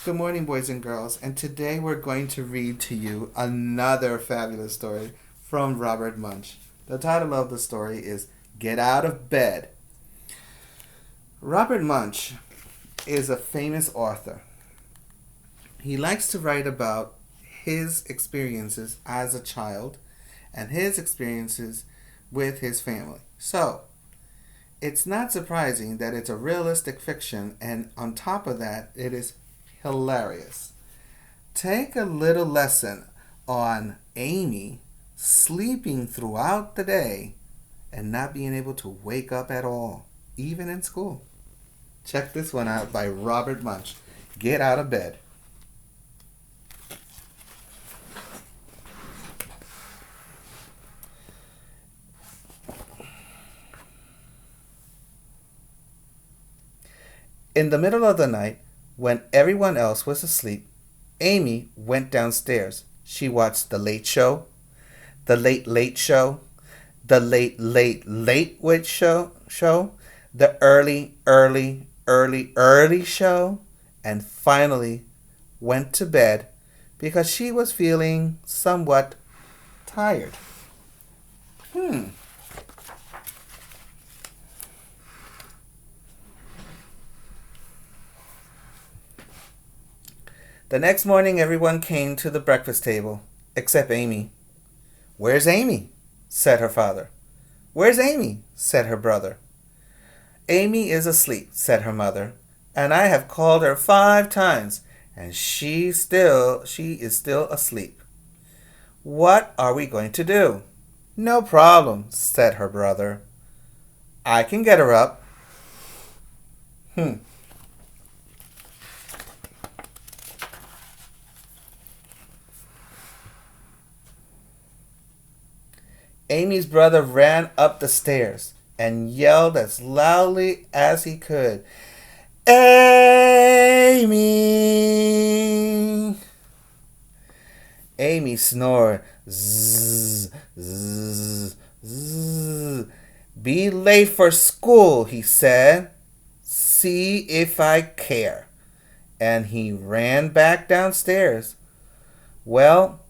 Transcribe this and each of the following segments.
Good morning, boys and girls, and today we're going to read to you another fabulous story from Robert Munsch. The title of the story is Get Out of Bed. Robert Munsch is a famous author. He likes to write about his experiences as a child and his experiences with his family. So, it's not surprising that it's a realistic fiction, and on top of that, it is hilarious. Take a little lesson on Amy sleeping throughout the day and not being able to wake up at all, even in school. Check this one out by Robert Munsch. Get Out of Bed. In the middle of the night, when everyone else was asleep, Amy went downstairs. She watched The Late Show, The Late Late Show, The Late Late Late Wait Show, The Early Show, and finally went to bed because she was feeling somewhat tired. Hmm. The next morning, everyone came to the breakfast table, except Amy. "Where's Amy?" said her father. "Where's Amy?" said her brother. "Amy is asleep," said her mother, "and I have called her 5 times, and she is still asleep. What are we going to do?" "No problem," said her brother. "I can get her up." Hmm. Amy's brother ran up the stairs and yelled as loudly as he could, "Amy!" Amy snored. Zzz, zzz, zzz. "Be late for school," he said. "See if I care." And he ran back downstairs. "Well,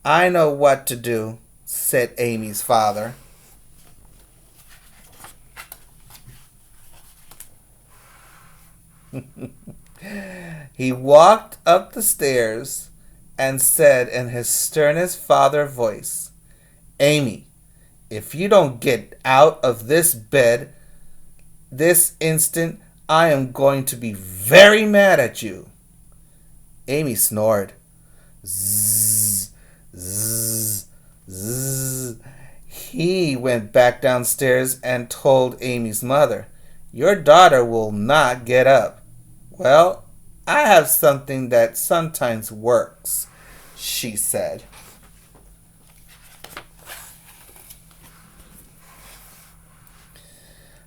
I know what to do," said Amy's father. He walked up the stairs and said in his sternest father voice, "Amy, if you don't get out of this bed this instant, I am going to be very mad at you." Amy snored. Zzz, zzz, zzz. He went back downstairs and told Amy's mother, "Your daughter will not get up." "Well, I have something that sometimes works," she said.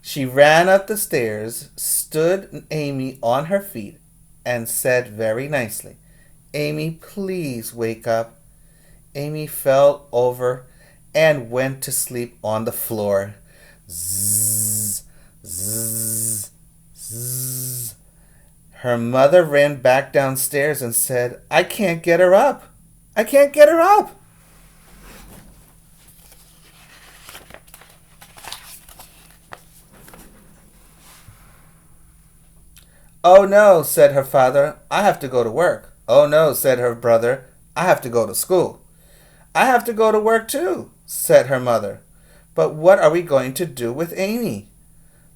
She ran up the stairs, stood Amy on her feet, and said very nicely, "Amy, please wake up." Amy fell over and went to sleep on the floor. Zzz, zzz, zzz. Her mother ran back downstairs and said, "I can't get her up. I can't get her up." "Oh no," said her father, "I have to go to work." "Oh no," said her brother, "I have to go to school." "I have to go to work too," said her mother. "But what are we going to do with Amy?"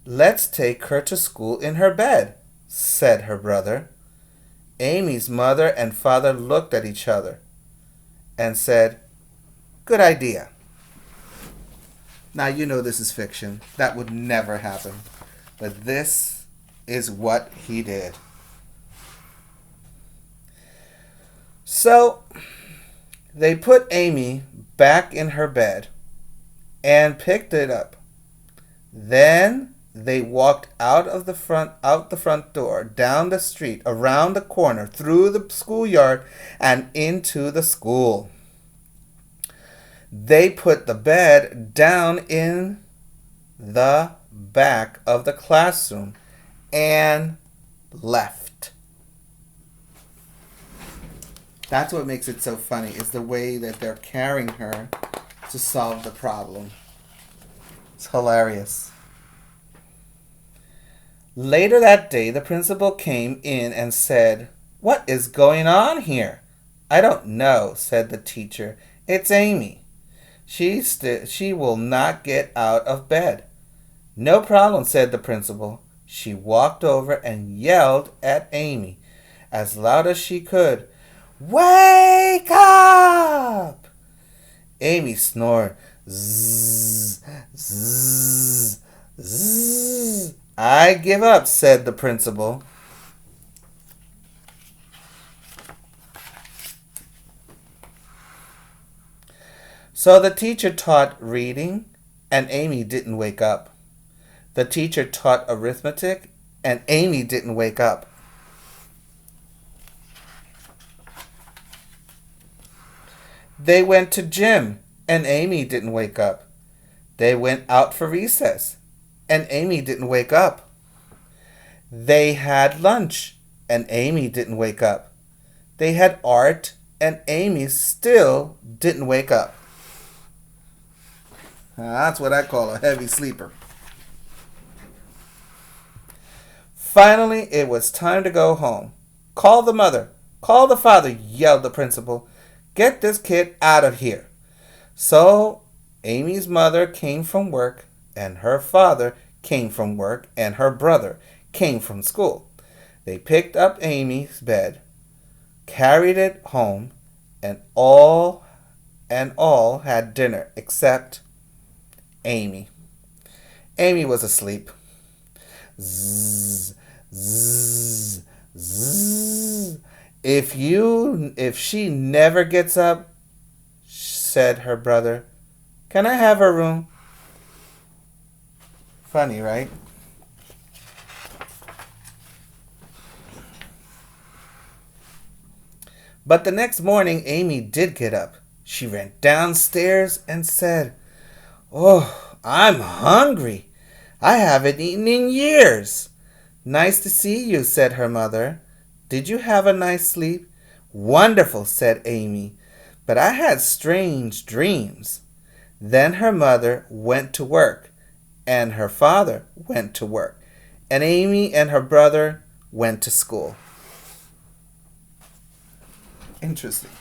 "Let's take her to school in her bed," said her brother. Amy's mother and father looked at each other and said, "Good idea." Now, you know this is fiction. That would never happen. But this is what he did. So, they put Amy back in her bed and picked it up. Then they walked out the front door, down the street, around the corner, through the schoolyard, and into the school. They put the bed down in the back of the classroom and left. That's what makes it so funny, is the way that they're carrying her to solve the problem. It's hilarious. Later that day, the principal came in and said, "What is going on here?" "I don't know," said the teacher. "It's Amy. She will not get out of bed." "No problem," said the principal. She walked over and yelled at Amy as loud as she could, "Wake up!" Amy snored. Zzz, zzz, zzz. "I give up," said the principal. So the teacher taught reading, and Amy didn't wake up. The teacher taught arithmetic, and Amy didn't wake up. They went to gym, and Amy didn't wake up. They went out for recess, and Amy didn't wake up. They had lunch, and Amy didn't wake up. They had art, and Amy still didn't wake up. That's what I call a heavy sleeper. Finally, it was time to go home. "Call the mother. Call the father," yelled the principal. "Get this kid out of here." So Amy's mother came from work, and her father came from work, and her brother came from school. They picked up Amy's bed, carried it home, and all had dinner except Amy. Amy was asleep. Zzz, zzz, zzz. If she never gets up," said her brother, "can I have her room?" Funny, right? But the next morning, Amy did get up. She ran downstairs and said, "Oh, I'm hungry. I haven't eaten in years." "Nice to see you," said her mother. "Did you have a nice sleep?" "Wonderful," said Amy, "but I had strange dreams." Then her mother went to work, and her father went to work, and Amy and her brother went to school. Interesting.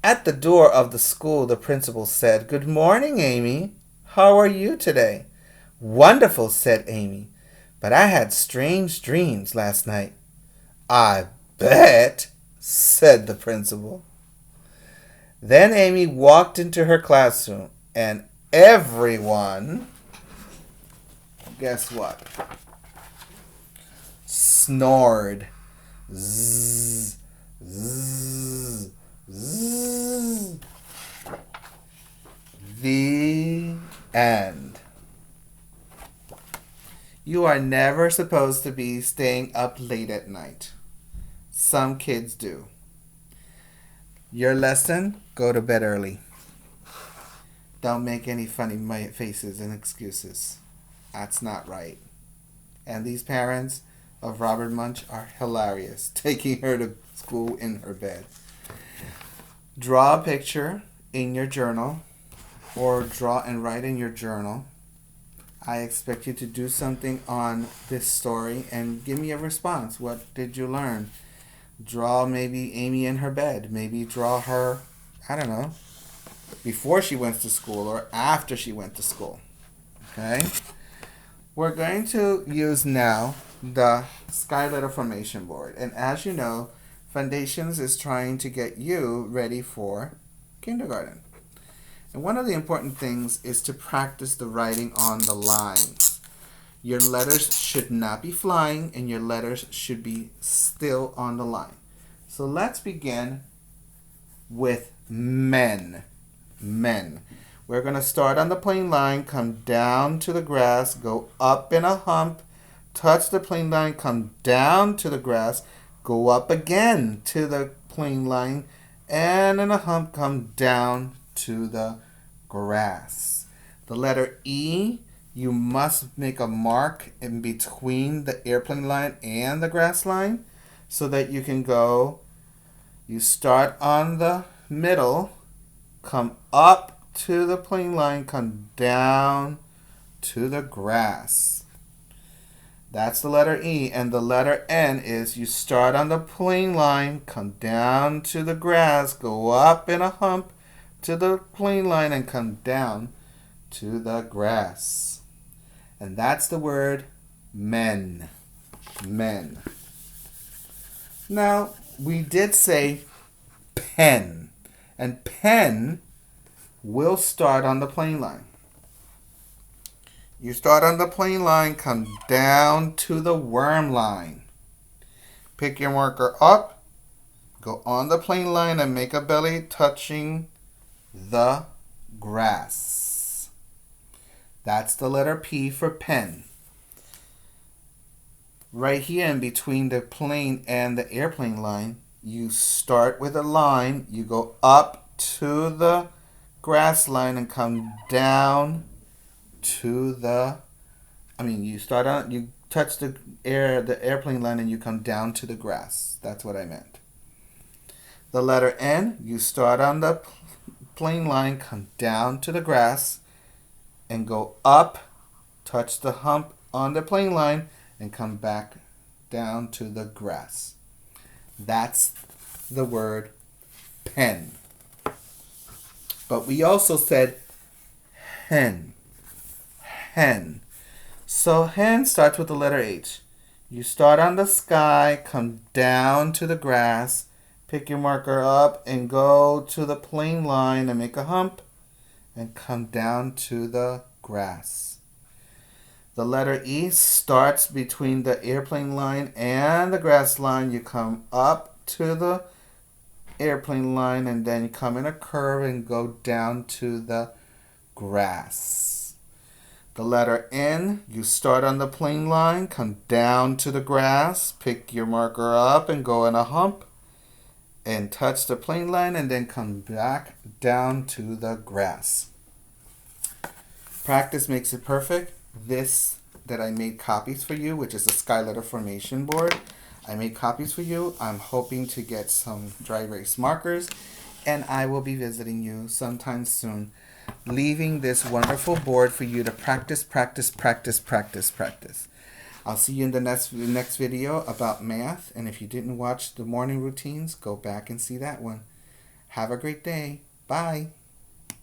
At the door of the school, the principal said, "Good morning, Amy. How are you today?" "Wonderful," said Amy, "but I had strange dreams last night." "I bet," said the principal. Then Amy walked into her classroom, and everyone, guess what? Snored. Zzz, zzz, zzz. The end. You are never supposed to be staying up late at night. Some kids do. Your lesson, go to bed early. Don't make any funny faces and excuses. That's not right. And these parents of Robert Munsch are hilarious, taking her to school in her bed. Draw a picture in your journal, or draw and write in your journal. I expect you to do something on this story and give me a response. What did you learn? Draw maybe Amy in her bed. Maybe draw her, I don't know, before she went to school or after she went to school. Okay? We're going to use now the Skyletter Formation Board. And as you know, Foundations is trying to get you ready for kindergarten. And one of the important things is to practice the writing on the lines. Your letters should not be flying, and your letters should be still on the line. So let's begin with men. Men. We're going to start on the plain line, come down to the grass, go up in a hump, touch the plain line, come down to the grass, go up again to the plain line, and in a hump, come down to the grass. The letter E you must make a mark in between the airplane line and the grass line so that you can go, you start on the middle, come up to the plane line, come down to the grass. That's the letter E. And the letter N is you start on the plane line, come down to the grass, go up in a hump to the plane line, and come down to the grass. And that's the word men. Men. Now, we did say pen. And pen will start on the plane line. You start on the plane line, come down to the worm line. Pick your marker up, go on the plane line and make a belly touching the grass. That's the letter P for pen. Right here in between the plane and the airplane line, you start with a line, you go up to the grass line and come down to the, you touch the airplane line and you come down to the grass. That's what I meant. The letter N, you start on the plane line, come down to the grass, and go up, touch the hump on the plane line, and come back down to the grass. That's the word pen. But we also said hen. Hen. So hen starts with the letter H. You start on the sky, come down to the grass, pick your marker up and go to the plane line and make a hump and come down to the grass. The letter E starts between the airplane line and the grass line. You come up to the airplane line and then you come in a curve and go down to the grass. The letter N, you start on the plane line, come down to the grass, pick your marker up and go in a hump and touch the plane line and then come back down to the grass. Practice makes it perfect. This that I made copies for you, which is a sky letter formation board. I made copies for you. I'm hoping to get some dry erase markers and I will be visiting you sometime soon, leaving this wonderful board for you to practice. I'll see you in the next video about math, and if you didn't watch the morning routines, go back and see that one. Have a great day. Bye.